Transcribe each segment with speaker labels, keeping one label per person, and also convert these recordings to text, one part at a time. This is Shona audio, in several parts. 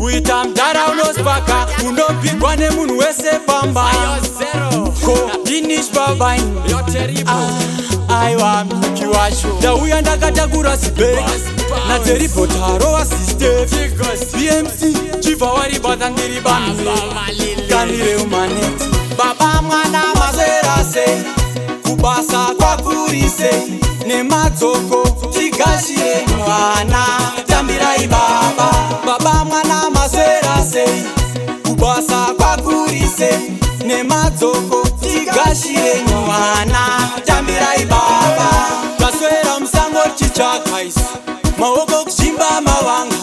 Speaker 1: kuita mdara unospaka unopigwa nemunhu wese pamba ko dinish babain aiwa miki wacho ndauya ndakatakura sibeki nateribhotaro wasistef bmc chibva waribata ndiri bamire kanire umaneti baba mwana mazerase kubasa kwakurise nemadzoko tigashire mwana tambirai baba baba mwana mazerase kubasa kwakurise nemadzoko tigashire mwana tambirai baba kaswera musango chichakaisi maoko kuchimba mavanga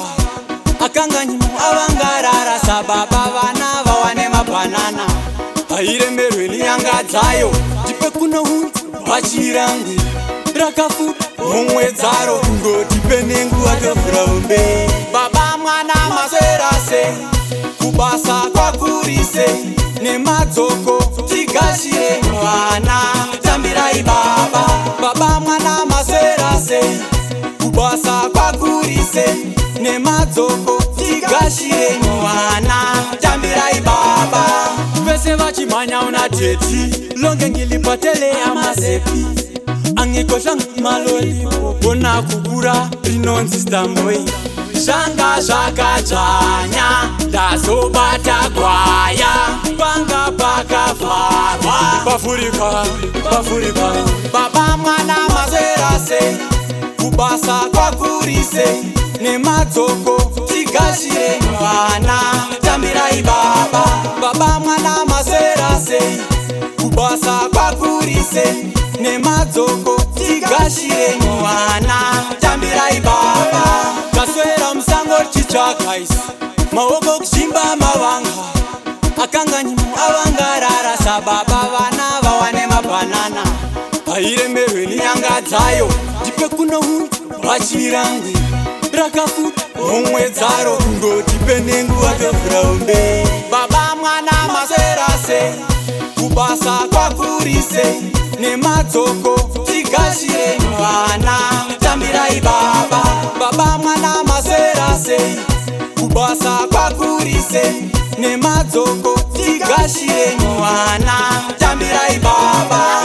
Speaker 1: akanganyimo avangarara sababa vana vawane mabhanana airemerwe nenyanga dzayo ndipe kuno hunzi vachirangu rakafuta mumwe dzaro kungoti penengu atofuraumbe baba mwana mazerase kubasa kwakurise nemadzoko tigashire mwana tambirai baba baba mwana mazerase kubasa kwakurise nemadzoko tigashire mwana tambirai baba vese vachimhanya una teti longe ngilipatele amazepi angikosha malolipo kona kukura rinonzi stamboi zvanga zvakadzvanya ndazobata kwaya panga pakavharwa pafurika baba mwana mazerase kubasa kwakurise nemadzoko tigashire mwana tambirai baba baba mwana mazerase kubasa kwakurise nemadzoko tigashire mwana tambirai baba kaswera musango chichakaisi maoko kuchimba mavanga akanganyimo avangarara sababa vana vawane mabhanana airemerwe nenyanga dzayo ndipe kuno hunzi vachirangu rakafuta mumwe dzaro kungoti penengu atofuraumbe baba mwana mazerase kubasa kwakurise nemadzoko tigashire mwana tambirai baba baba mwana mazerase kubasa kwakurise nemadzoko tigashire mwana tambirai baba